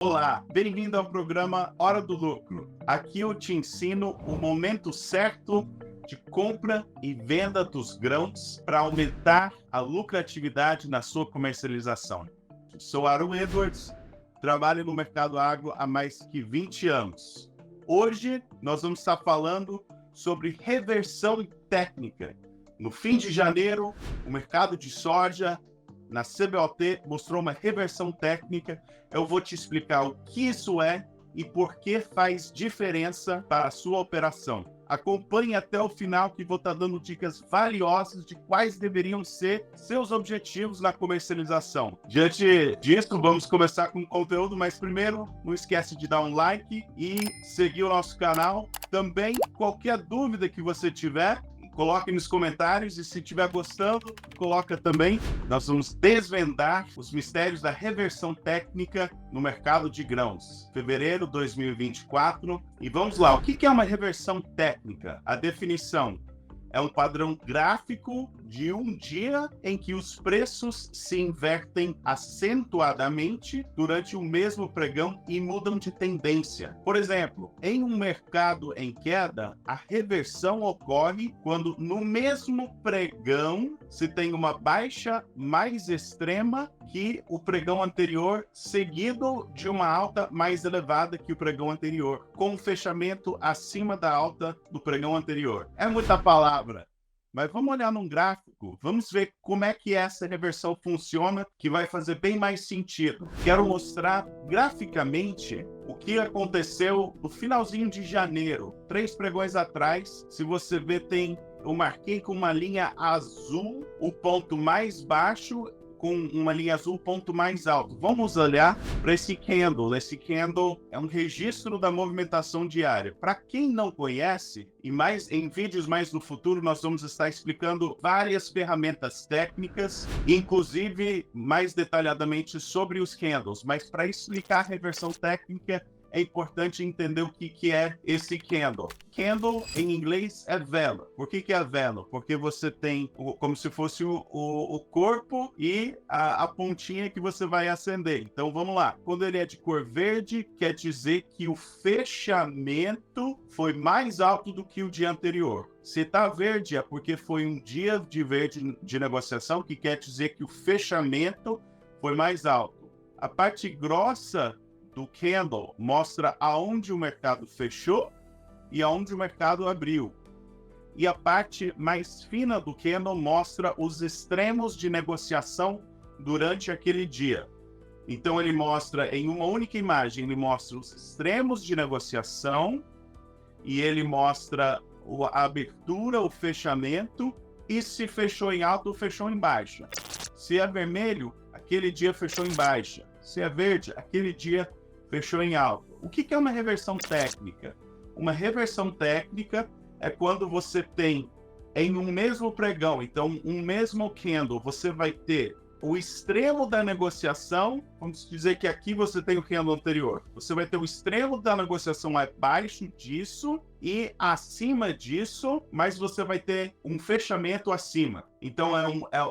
Olá, bem-vindo ao programa Hora do Lucro. Aqui eu te ensino o momento certo de compra e venda dos grãos para aumentar a lucratividade na sua comercialização. Sou Aaron Edwards, trabalho no mercado agro há mais que 20 anos. Hoje nós vamos estar falando sobre reversão técnica. No fim de janeiro, o mercado de soja na CBOT mostrou uma reversão técnica. Eu vou te explicar o que isso é e por que faz diferença para a sua operação. Acompanhe até o final que vou estar dando dicas valiosas de quais deveriam ser seus objetivos na comercialização. Diante disso, vamos começar com o conteúdo, mas primeiro, não esquece de dar um like e seguir o nosso canal. Também, qualquer dúvida que você tiver, coloque nos comentários e se estiver gostando, coloca também. Nós vamos desvendar os mistérios da reversão técnica no mercado de grãos. Fevereiro de 2024. E vamos lá, o que é uma reversão técnica? A definição é um padrão gráfico de um dia em que os preços se invertem acentuadamente durante o mesmo pregão e mudam de tendência. Por exemplo, em um mercado em queda, a reversão ocorre quando no mesmo pregão se tem uma baixa mais extrema que o pregão anterior, seguido de uma alta mais elevada que o pregão anterior, com um fechamento acima da alta do pregão anterior. É muita palavra, mas vamos olhar num gráfico, vamos ver como é que essa reversão funciona, que vai fazer bem mais sentido. Quero mostrar graficamente o que aconteceu no finalzinho de janeiro, 3 pregões atrás. Se você ver, eu marquei com uma linha azul o ponto mais baixo, com uma linha azul, ponto mais alto. Vamos olhar para esse candle. Esse candle é um registro da movimentação diária. Para quem não conhece, e mais em vídeos mais no futuro, nós vamos estar explicando várias ferramentas técnicas, inclusive mais detalhadamente sobre os candles. Mas para explicar a reversão técnica, é importante entender o que é esse candle. Candle, em inglês, é vela. Por que é vela? Porque você tem como se fosse o corpo e a pontinha que você vai acender. Então, vamos lá. Quando ele é de cor verde, quer dizer que o fechamento foi mais alto do que o dia anterior. Se está verde, é porque foi um dia de verde de negociação, que quer dizer que o fechamento foi mais alto. A parte grossa do candle mostra aonde o mercado fechou e aonde o mercado abriu. E a parte mais fina do candle mostra os extremos de negociação durante aquele dia. Então ele mostra em uma única imagem, ele mostra os extremos de negociação e ele mostra a abertura, o fechamento, e se fechou em alta ou fechou em baixa. Se é vermelho, aquele dia fechou em baixa. Se é verde, aquele dia fechou em alta. O que é uma reversão técnica? Uma reversão técnica é quando você tem em um mesmo pregão, então um mesmo candle, você vai ter o extremo da negociação. Vamos dizer que aqui você tem o candle anterior. Você vai ter o extremo da negociação abaixo disso e acima disso, mas você vai ter um fechamento acima. Então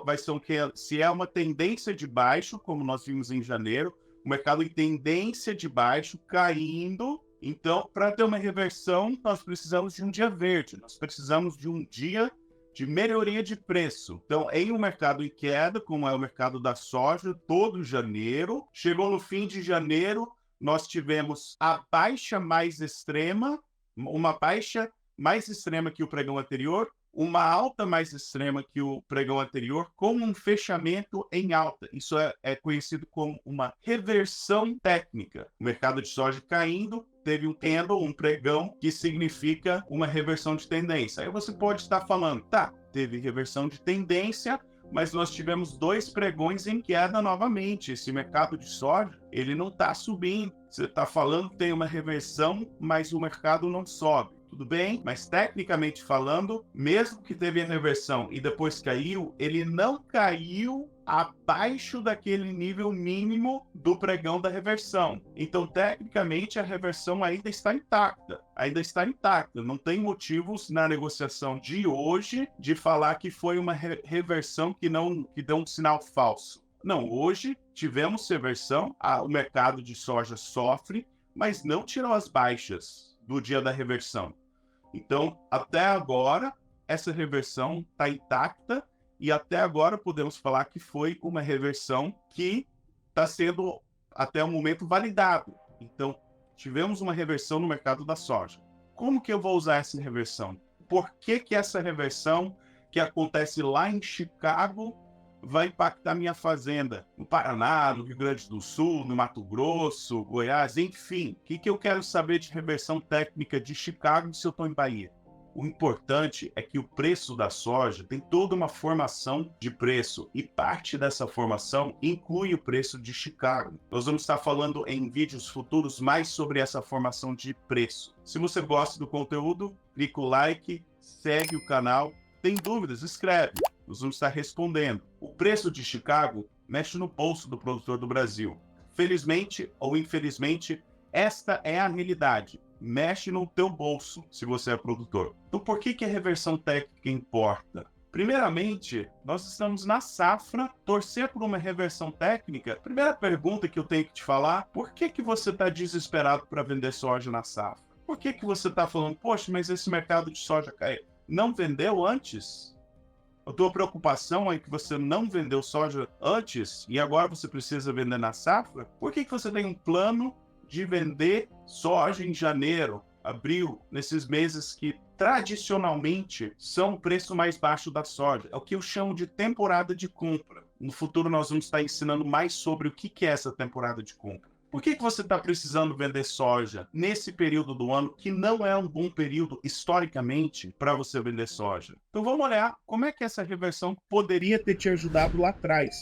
vai ser se é uma tendência de baixo, como nós vimos em janeiro, o mercado em tendência de baixo, caindo. Então, para ter uma reversão, nós precisamos de um dia verde, nós precisamos de um dia de melhoria de preço. Então, em um mercado em queda, como é o mercado da soja, todo janeiro, chegou no fim de janeiro, nós tivemos a baixa mais extrema, uma baixa mais extrema que o pregão anterior, uma alta mais extrema que o pregão anterior, com um fechamento em alta. Isso é conhecido como uma reversão técnica. O mercado de soja caindo, teve um candle, um pregão, que significa uma reversão de tendência. Aí você pode estar falando, tá, teve reversão de tendência, mas nós tivemos 2 pregões em queda novamente. Esse mercado de soja, ele não está subindo. Você está falando que tem uma reversão, mas o mercado não sobe. Tudo bem, mas tecnicamente falando, mesmo que teve a reversão e depois caiu, ele não caiu abaixo daquele nível mínimo do pregão da reversão. Então, tecnicamente, a reversão ainda está intacta. Não tem motivos na negociação de hoje de falar que foi uma reversão que deu um sinal falso. Não, hoje tivemos reversão, o mercado de soja sofre, mas não tirou as baixas do dia da reversão. Então, até agora, essa reversão está intacta e até agora podemos falar que foi uma reversão que está sendo, até o momento, validado. Então, tivemos uma reversão no mercado da soja. Como que eu vou usar essa reversão? Por que que essa reversão que acontece lá em Chicago vai impactar minha fazenda no Paraná, no Rio Grande do Sul, no Mato Grosso, Goiás, enfim? O que eu quero saber de reversão técnica de Chicago se eu estou em Bahia? O importante é que o preço da soja tem toda uma formação de preço e parte dessa formação inclui o preço de Chicago. Nós vamos estar falando em vídeos futuros mais sobre essa formação de preço. Se você gosta do conteúdo, clica o like, segue o canal. Tem dúvidas? Escreve. Nós vamos estar respondendo. O preço de Chicago mexe no bolso do produtor do Brasil. Felizmente ou infelizmente, esta é a realidade. Mexe no teu bolso se você é produtor. Então, por que a reversão técnica importa? Primeiramente, nós estamos na safra, torcer por uma reversão técnica. Primeira pergunta que eu tenho que te falar, por que você está desesperado para vender soja na safra? Por que você está falando, poxa, mas esse mercado de soja caiu? Não vendeu antes? A tua preocupação é que você não vendeu soja antes e agora você precisa vender na safra? Por que você tem um plano de vender soja em janeiro, abril, nesses meses que tradicionalmente são o preço mais baixo da soja? É o que eu chamo de temporada de compra. No futuro nós vamos estar ensinando mais sobre o que é essa temporada de compra. Por que você está precisando vender soja nesse período do ano que não é um bom período historicamente para você vender soja? Então vamos olhar como é que essa reversão poderia ter te ajudado lá atrás.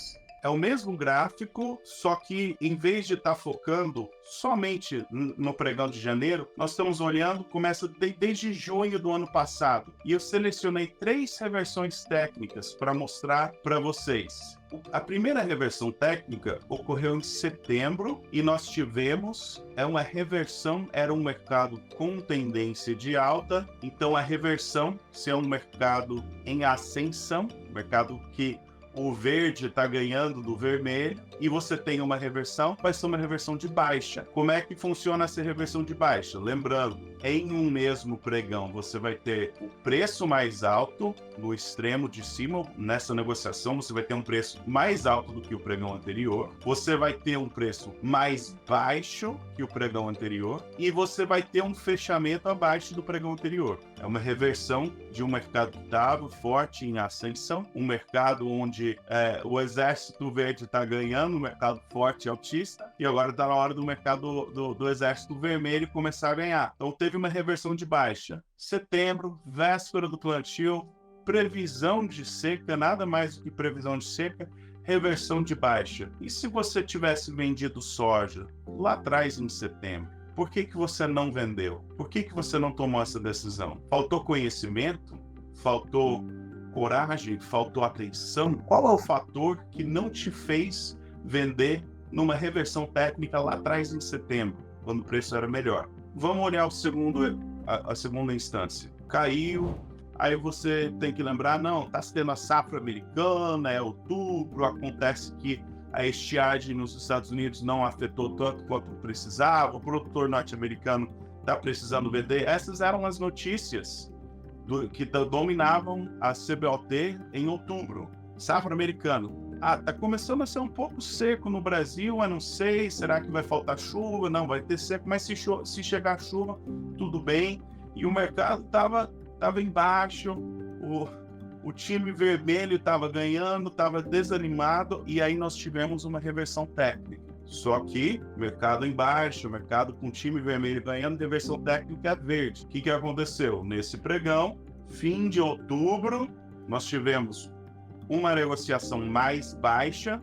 É o mesmo gráfico, só que em vez de estar focando somente no pregão de janeiro, nós estamos olhando, começa desde junho do ano passado. E eu selecionei 3 reversões técnicas para mostrar para vocês. A primeira reversão técnica ocorreu em setembro e nós tivemos uma reversão, era um mercado com tendência de alta, então a reversão, se é um mercado em ascensão, mercado que o verde está ganhando do vermelho e você tem uma reversão, vai ser uma reversão de baixa. Como é que funciona essa reversão de baixa? Lembrando, em um mesmo pregão você vai ter o preço mais alto no extremo de cima. Nessa negociação você vai ter um preço mais alto do que o pregão anterior. Você vai ter um preço mais baixo que o pregão anterior e você vai ter um fechamento abaixo do pregão anterior. É uma reversão de um mercado que estava forte em ascensão, um mercado onde o exército verde está ganhando, um mercado forte e altista, e agora está na hora do mercado do exército vermelho começar a ganhar. Então teve uma reversão de baixa. Setembro, véspera do plantio, previsão de seca, nada mais do que previsão de seca, reversão de baixa. E se você tivesse vendido soja lá atrás em setembro? Por que você não vendeu? Por que você não tomou essa decisão? Faltou conhecimento? Faltou coragem? Faltou atenção? Qual é o fator que não te fez vender numa reversão técnica lá atrás em setembro, quando o preço era melhor? Vamos olhar a segunda instância. Caiu, aí você tem que lembrar, não, está tendo a safra americana, é outubro, acontece que a estiagem nos Estados Unidos não afetou tanto quanto precisava, o produtor norte-americano está precisando vender. Essas eram as notícias que dominavam a CBOT em outubro. Safra americana. Tá começando a ser um pouco seco no Brasil, eu não sei, será que vai faltar chuva? Não, vai ter seco, mas se chegar chuva, tudo bem. E o mercado estava embaixo, o time vermelho estava ganhando, estava desanimado, e aí nós tivemos uma reversão técnica. Só que mercado em baixo, mercado com time vermelho ganhando, reversão técnica verde. O que aconteceu? Nesse pregão, fim de outubro, nós tivemos uma negociação mais baixa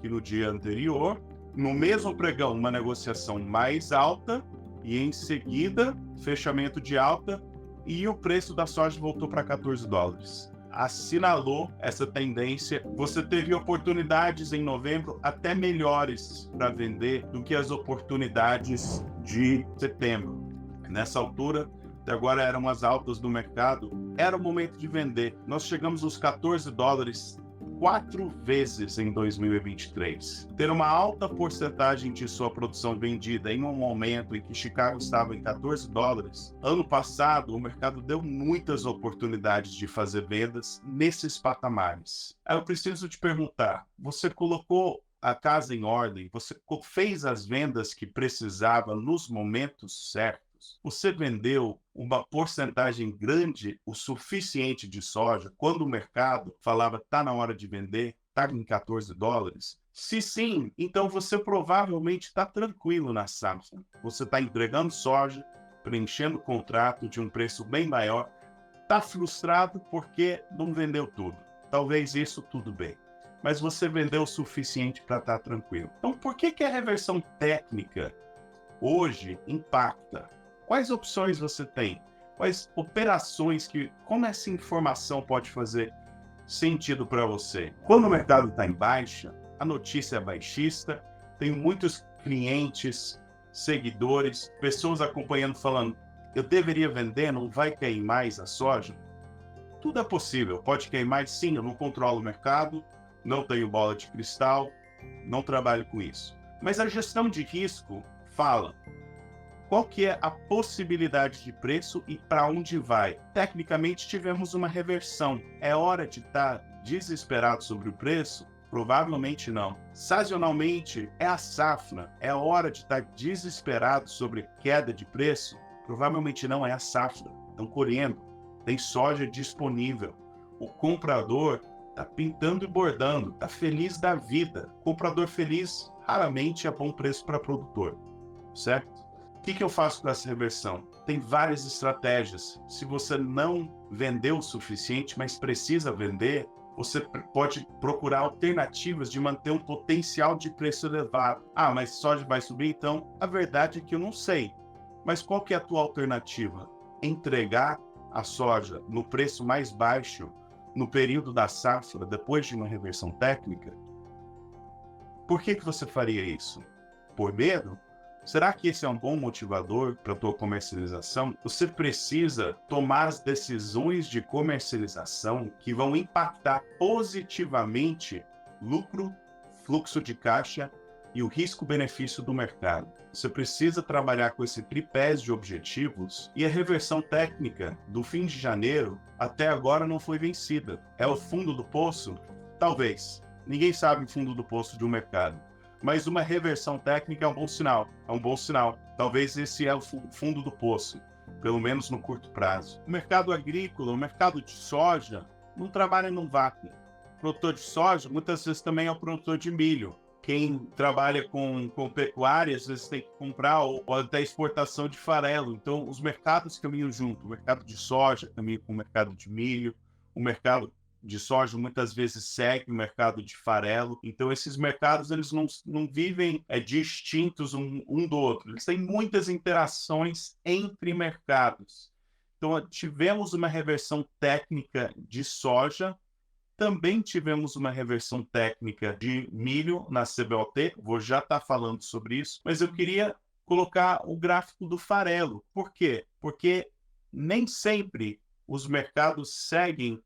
que no dia anterior. No mesmo pregão, uma negociação mais alta e em seguida, fechamento de alta e o preço da soja voltou para $14. Assinalou essa tendência. Você teve oportunidades em novembro até melhores para vender do que as oportunidades de setembro. Nessa altura, até agora eram as altas do mercado, era o momento de vender. Nós chegamos aos $14 4 vezes em 2023. Ter uma alta porcentagem de sua produção vendida em um momento em que Chicago estava em $14, ano passado o mercado deu muitas oportunidades de fazer vendas nesses patamares. Eu preciso te perguntar, você colocou a casa em ordem? Você fez as vendas que precisava nos momentos certos? Você vendeu uma porcentagem grande, o suficiente de soja, quando o mercado falava está na hora de vender, está em $14? Se sim, então você provavelmente está tranquilo na safra. Você está entregando soja, preenchendo o contrato de um preço bem maior, está frustrado porque não vendeu tudo. Talvez isso tudo bem, mas você vendeu o suficiente para estar tranquilo. Então, por que a reversão técnica hoje impacta? Quais opções você tem? Quais operações como essa informação pode fazer sentido para você? Quando o mercado está em baixa, a notícia é baixista, tenho muitos clientes, seguidores, pessoas acompanhando falando, eu deveria vender, não vai cair mais a soja? Tudo é possível, pode cair mais sim, eu não controlo o mercado, não tenho bola de cristal, não trabalho com isso. Mas a gestão de risco fala qual que é a possibilidade de preço e para onde vai. Tecnicamente tivemos uma reversão. É hora de estar desesperado sobre o preço? Provavelmente não. Sazonalmente é a safra. É hora de estar desesperado sobre queda de preço? Provavelmente não, é a safra. Estão colhendo, tem soja disponível. O comprador está pintando e bordando, está feliz da vida. Comprador feliz raramente é bom preço para produtor, certo? O que eu faço com essa reversão? Tem várias estratégias. Se você não vendeu o suficiente, mas precisa vender, você pode procurar alternativas de manter um potencial de preço elevado. Ah, mas soja vai subir? Então, a verdade é que eu não sei. Mas qual que é a tua alternativa? Entregar a soja no preço mais baixo no período da safra, depois de uma reversão técnica? Por que você faria isso? Por medo? Será que esse é um bom motivador para a tua comercialização? Você precisa tomar as decisões de comercialização que vão impactar positivamente lucro, fluxo de caixa e o risco-benefício do mercado. Você precisa trabalhar com esse tripé de objetivos e a reversão técnica do fim de janeiro até agora não foi vencida. É o fundo do poço? Talvez. Ninguém sabe o fundo do poço de um mercado. Mas uma reversão técnica é um bom sinal. É um bom sinal. Talvez esse é o fundo do poço, pelo menos no curto prazo. O mercado agrícola, o mercado de soja, não trabalha num vácuo. O produtor de soja, muitas vezes, também é o produtor de milho. Quem trabalha com pecuária, às vezes tem que comprar ou até exportação de farelo. Então, os mercados caminham junto. O mercado de soja caminha com o mercado de milho, o mercado de soja muitas vezes segue o mercado de farelo. Então, esses mercados eles não vivem distintos um do outro. Eles têm muitas interações entre mercados. Então, tivemos uma reversão técnica de soja, também tivemos uma reversão técnica de milho na CBOT, vou já estar falando sobre isso, mas eu queria colocar o gráfico do farelo. Por quê? Porque nem sempre os mercados seguem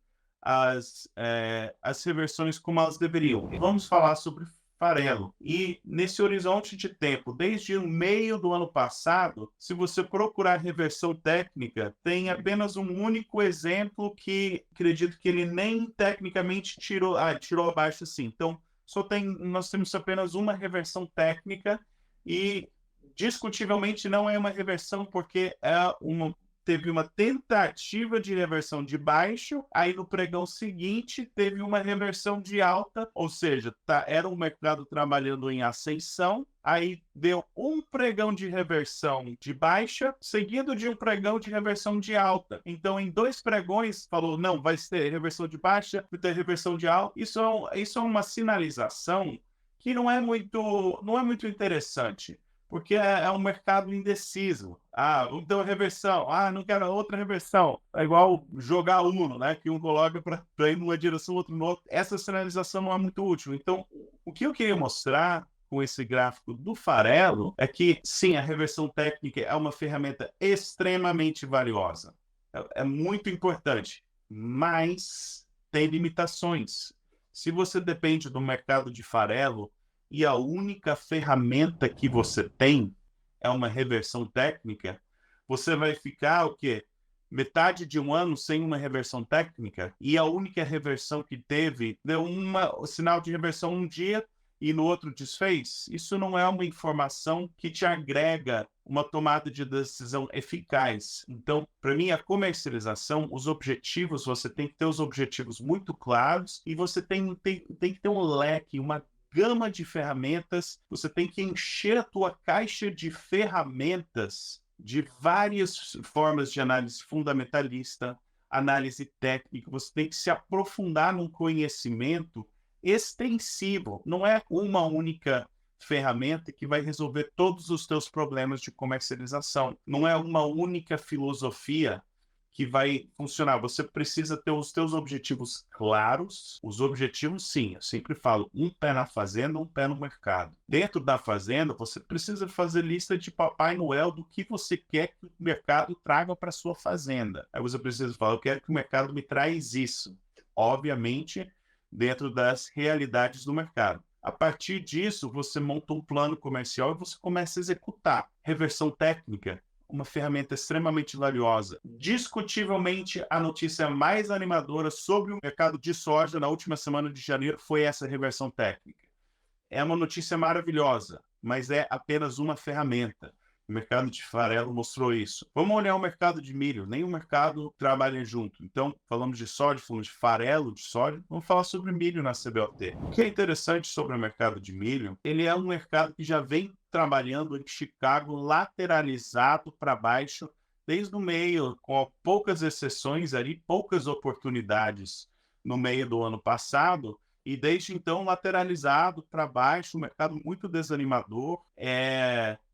as reversões como elas deveriam. Vamos falar sobre farelo. E nesse horizonte de tempo, desde o meio do ano passado, se você procurar reversão técnica, tem apenas um único exemplo que acredito que ele nem tecnicamente tirou abaixo assim. Então, nós temos apenas uma reversão técnica e discutivelmente não é uma reversão porque teve uma tentativa de reversão de baixo, aí no pregão seguinte teve uma reversão de alta, ou seja, era um mercado trabalhando em ascensão, aí deu um pregão de reversão de baixa, seguido de um pregão de reversão de alta. Então, em 2 pregões, falou, não, vai ter reversão de baixa, vai ter reversão de alta. Isso é uma sinalização que não é muito interessante. Porque é um mercado indeciso. Ah, então reversão. Ah, não quero outra reversão. É igual jogar Uno, né? Que um coloca para ir numa direção, outro no outro. Essa sinalização não é muito útil. Então, o que eu queria mostrar com esse gráfico do farelo é que, sim, a reversão técnica é uma ferramenta extremamente valiosa. É muito importante, mas tem limitações. Se você depende do mercado de farelo e a única ferramenta que você tem é uma reversão técnica, você vai ficar o quê? Metade de um ano sem uma reversão técnica, e a única reversão que teve deu o sinal de reversão um dia e no outro desfez. Isso não é uma informação que te agrega uma tomada de decisão eficaz. Então, para mim, a comercialização, os objetivos, você tem que ter os objetivos muito claros e você tem que ter um leque, uma gama de ferramentas, você tem que encher a tua caixa de ferramentas de várias formas de análise fundamentalista, análise técnica, você tem que se aprofundar num conhecimento extensivo, não é uma única ferramenta que vai resolver todos os teus problemas de comercialização, não é uma única filosofia que vai funcionar. Você precisa ter os teus objetivos claros. Os objetivos, sim, eu sempre falo, um pé na fazenda, um pé no mercado. Dentro da fazenda, você precisa fazer lista de Papai Noel do que você quer que o mercado traga para sua fazenda. Aí você precisa falar, eu quero que o mercado me traz isso. Obviamente, dentro das realidades do mercado. A partir disso, você monta um plano comercial e você começa a executar. Reversão técnica, uma ferramenta extremamente valiosa. Discutivelmente, a notícia mais animadora sobre o mercado de soja na última semana de janeiro foi essa reversão técnica. É uma notícia maravilhosa, mas é apenas uma ferramenta. O mercado de farelo mostrou isso. Vamos olhar o mercado de milho. Nem o mercado trabalha junto. Então, falamos de soja, falamos de farelo de soja. Vamos falar sobre milho na CBOT. O que é interessante sobre o mercado de milho, ele é um mercado que já vem trabalhando em Chicago lateralizado para baixo desde o meio, com poucas exceções ali, poucas oportunidades no meio do ano passado. E desde então, lateralizado para baixo, um mercado muito desanimador.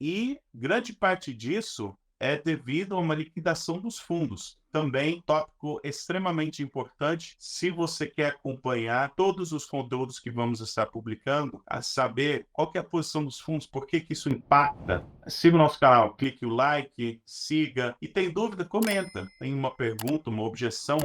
E grande parte disso é devido a uma liquidação dos fundos. Também tópico extremamente importante, se você quer acompanhar todos os conteúdos que vamos estar publicando, a saber qual que é a posição dos fundos, por que que isso impacta. Siga o nosso canal, clique o like, siga. E tem dúvida, comenta. Tem uma pergunta, uma objeção,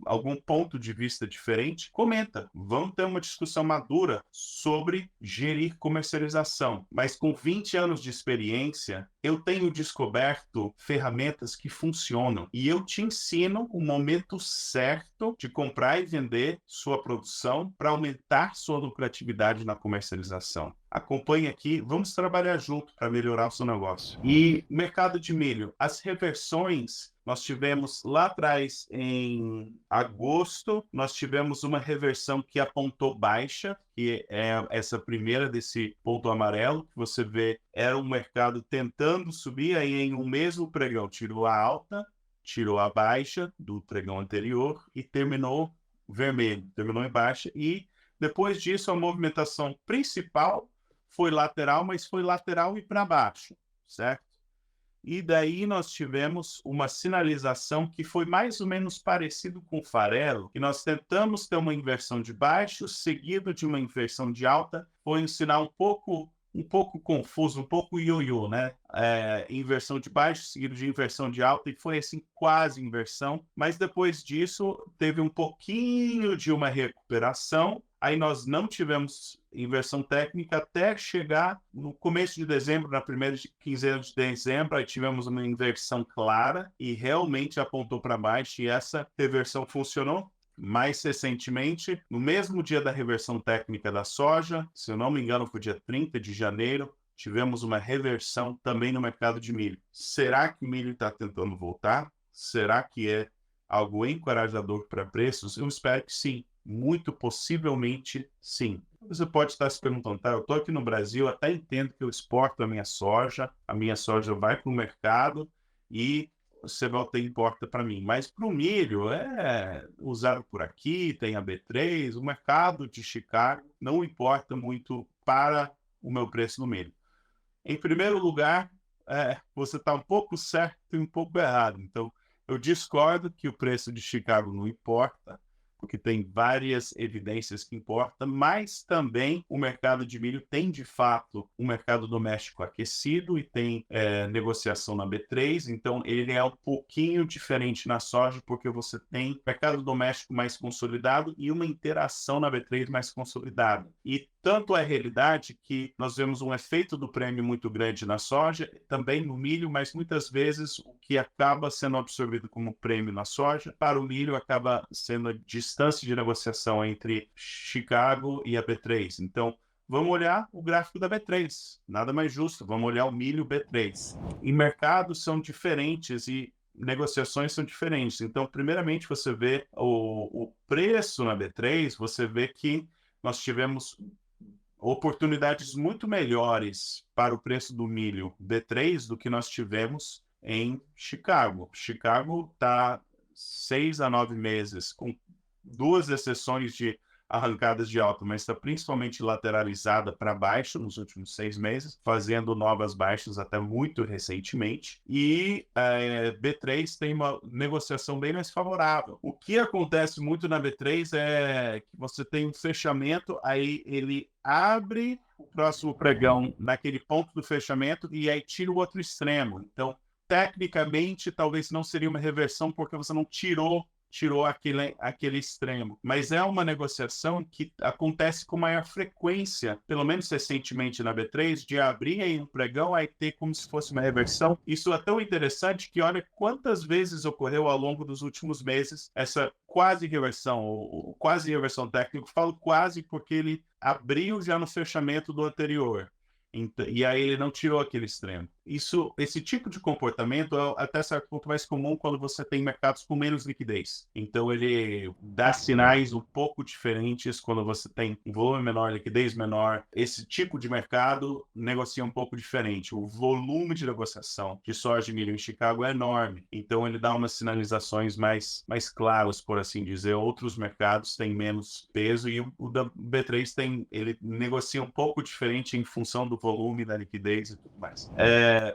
algum ponto de vista diferente, comenta. Vamos ter uma discussão madura sobre gerir comercialização. Mas com 20 anos de experiência, eu tenho descoberto ferramentas que funcionam. E eu te ensino o momento certo de comprar e vender sua produção para aumentar sua lucratividade na comercialização. Acompanhe aqui, vamos trabalhar junto para melhorar o seu negócio. E mercado de milho, as reversões, nós tivemos lá atrás, em agosto, nós tivemos uma reversão que apontou baixa, que é essa primeira desse ponto amarelo, que você vê, era um mercado tentando subir, aí em um mesmo pregão tirou a alta, tirou a baixa do pregão anterior e terminou vermelho, terminou em baixa. E depois disso, a movimentação principal foi lateral, mas foi lateral e para baixo, certo? E daí nós tivemos uma sinalização que foi mais ou menos parecido com o farelo, que nós tentamos ter uma inversão de baixo, seguido de uma inversão de alta. Foi um sinal um pouco confuso, um pouco ioiô, né? Inversão de baixo, seguido de inversão de alta, e foi assim, quase inversão. Mas depois disso, teve um pouquinho de uma recuperação. Aí nós não tivemos inversão técnica até chegar no começo de dezembro, na primeira quinzena de dezembro, aí tivemos uma inversão clara e realmente apontou para baixo, e essa reversão funcionou. Mais recentemente, no mesmo dia da reversão técnica da soja, se eu não me engano foi dia 30 de janeiro, tivemos uma reversão também no mercado de milho. Será que o milho está tentando voltar? Será que é algo encorajador para preços? Eu espero que sim. Muito possivelmente, sim. Você pode estar se perguntando, tá, eu estou aqui no Brasil, até entendo que eu exporto a minha soja vai para o mercado e você vai ter importa para mim. Mas para o milho, é usado por aqui, tem a B3, o mercado de Chicago não importa muito para o meu preço no milho. Em primeiro lugar, você está um pouco certo e um pouco errado. Então, eu discordo que o preço de Chicago não importa. porque tem várias evidências que importam, mas também o mercado de milho tem, de fato, um mercado doméstico aquecido e tem negociação na B3, então ele é um pouquinho diferente na soja, porque você tem mercado doméstico mais consolidado e uma interação na B3 mais consolidada. E tanto é realidade que nós vemos um efeito do prêmio muito grande na soja, também no milho, mas muitas vezes o que acaba sendo absorvido como prêmio na soja, para o milho acaba sendo a distância de negociação entre Chicago e a B3. Então, vamos olhar o gráfico da B3, nada mais justo, vamos olhar o milho B3. E mercados são diferentes e negociações são diferentes. Então, primeiramente, você vê o preço na B3, você vê que nós tivemos oportunidades muito melhores para o preço do milho B3 do que nós tivemos em Chicago. Chicago está 6 a 9 meses, com 2 exceções de arrancadas de alta, mas está principalmente lateralizada para baixo nos últimos 6 meses, fazendo novas baixas até muito recentemente. E B3 tem uma negociação bem mais favorável. O que acontece muito na B3 é que você tem um fechamento, aí ele abre o próximo pregão naquele ponto do fechamento e aí tira o outro extremo. Então, tecnicamente, talvez não seria uma reversão porque você não tirou aquele extremo. Mas é uma negociação que acontece com maior frequência, pelo menos recentemente na B3, de abrir aí um pregão, aí ter como se fosse uma reversão. Isso é tão interessante que olha quantas vezes ocorreu ao longo dos últimos meses essa quase reversão, ou quase reversão técnica. Falo quase porque ele abriu já no fechamento do anterior. E aí ele não tirou aquele extremo. Esse tipo de comportamento é até certo ponto mais comum quando você tem mercados com menos liquidez. Então ele dá sinais um pouco diferentes quando você tem um volume menor, liquidez menor. Esse tipo de mercado negocia um pouco diferente. O volume de negociação de soja e milho em Chicago é enorme. Então ele dá umas sinalizações mais claras, por assim dizer. Outros mercados têm menos peso e o da B3 ele negocia um pouco diferente em função do volume, da liquidez e tudo mais.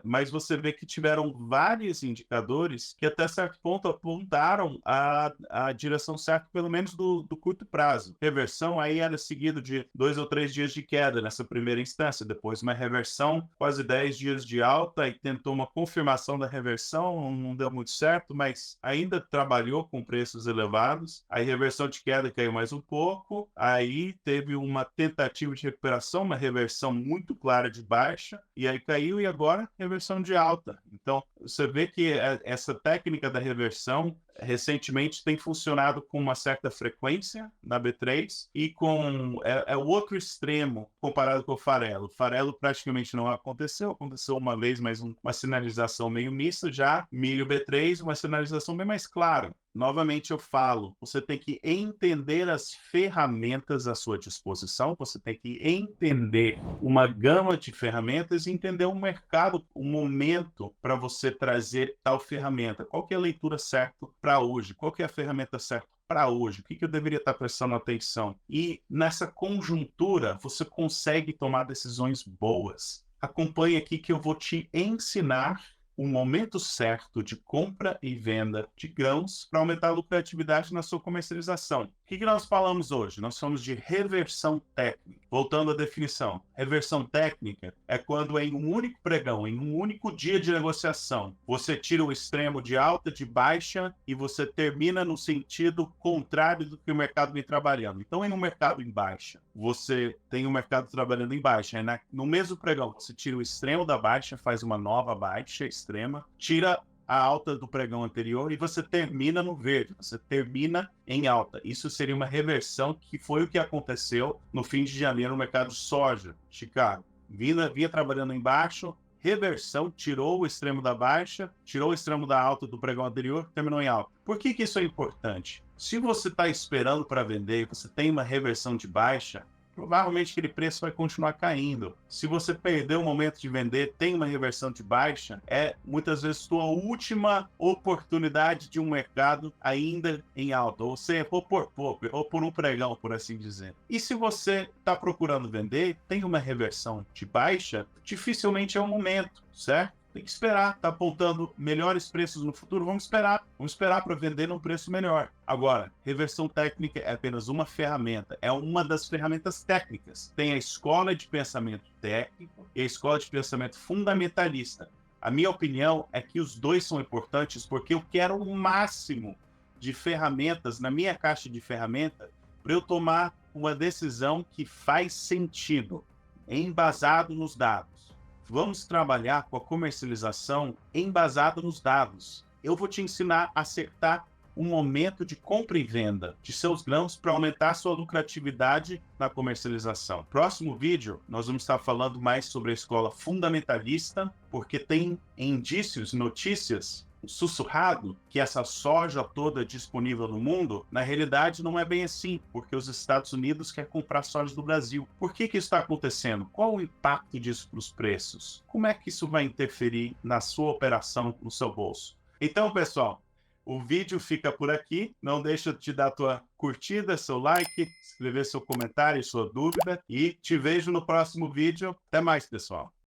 Mas você vê que tiveram vários indicadores que até certo ponto apontaram a direção certa, pelo menos do curto prazo. Reversão aí era seguido de 2 ou 3 dias de queda nessa primeira instância, depois uma reversão, quase 10 dias de alta e tentou uma confirmação da reversão, não deu muito certo, mas ainda trabalhou com preços elevados. Aí reversão de queda caiu mais um pouco, aí teve uma tentativa de recuperação, uma reversão muito clara de baixa, e aí caiu e agora reversão de alta. Então, você vê que essa técnica da reversão recentemente tem funcionado com uma certa frequência na B3 e com o outro extremo comparado com o farelo. O farelo praticamente não aconteceu uma vez, mas uma sinalização meio mista. Já milho B3, uma sinalização bem mais clara. Novamente eu falo, você tem que entender as ferramentas à sua disposição, você tem que entender uma gama de ferramentas e entender o mercado, o momento para você trazer tal ferramenta. Qual que é a leitura certa para hoje? Qual que é a ferramenta certa para hoje? O que eu deveria estar prestando atenção? E nessa conjuntura, você consegue tomar decisões boas. Acompanhe aqui que eu vou te ensinar o momento certo de compra e venda de grãos para aumentar a lucratividade na sua comercialização. O que nós falamos hoje? Nós falamos de reversão técnica. Voltando à definição, reversão técnica é quando em um único pregão, em um único dia de negociação, você tira o extremo de alta, de baixa e você termina no sentido contrário do que o mercado vem trabalhando. Então, em um mercado em baixa, você tem o mercado trabalhando em baixa. No mesmo pregão, você tira o extremo da baixa, faz uma nova baixa extrema, tira a alta do pregão anterior e você termina no verde, você termina em alta. Isso seria uma reversão, que foi o que aconteceu no fim de janeiro no mercado de soja, Chicago. Vinha trabalhando embaixo, reversão, tirou o extremo da baixa, tirou o extremo da alta do pregão anterior, terminou em alta. Por que isso é importante? Se você está esperando para vender e você tem uma reversão de baixa, provavelmente aquele preço vai continuar caindo. Se você perder o momento de vender, tem uma reversão de baixa, é muitas vezes sua última oportunidade de um mercado ainda em alta. Ou você errou por pouco, errou por um pregão, por assim dizer. E se você está procurando vender, tem uma reversão de baixa, dificilmente é o momento, certo? Tem que esperar, está apontando melhores preços no futuro, vamos esperar para vender num preço melhor. Agora, reversão técnica é apenas uma ferramenta, é uma das ferramentas técnicas. Tem a escola de pensamento técnico e a escola de pensamento fundamentalista. A minha opinião é que os dois são importantes porque eu quero o máximo de ferramentas na minha caixa de ferramentas para eu tomar uma decisão que faz sentido, embasado nos dados. Vamos trabalhar com a comercialização embasada nos dados. Eu vou te ensinar a acertar o momento de compra e venda de seus grãos para aumentar sua lucratividade na comercialização. Próximo vídeo, nós vamos estar falando mais sobre a escola fundamentalista, porque tem indícios, notícias, sussurrado que essa soja toda disponível no mundo, na realidade não é bem assim, porque os Estados Unidos querem comprar soja do Brasil. Por que isso está acontecendo? Qual o impacto disso para os preços? Como é que isso vai interferir na sua operação, no seu bolso? Então, pessoal, o vídeo fica por aqui. Não deixa de dar a tua curtida, seu like, escrever seu comentário, sua dúvida, e te vejo no próximo vídeo. Até mais, pessoal.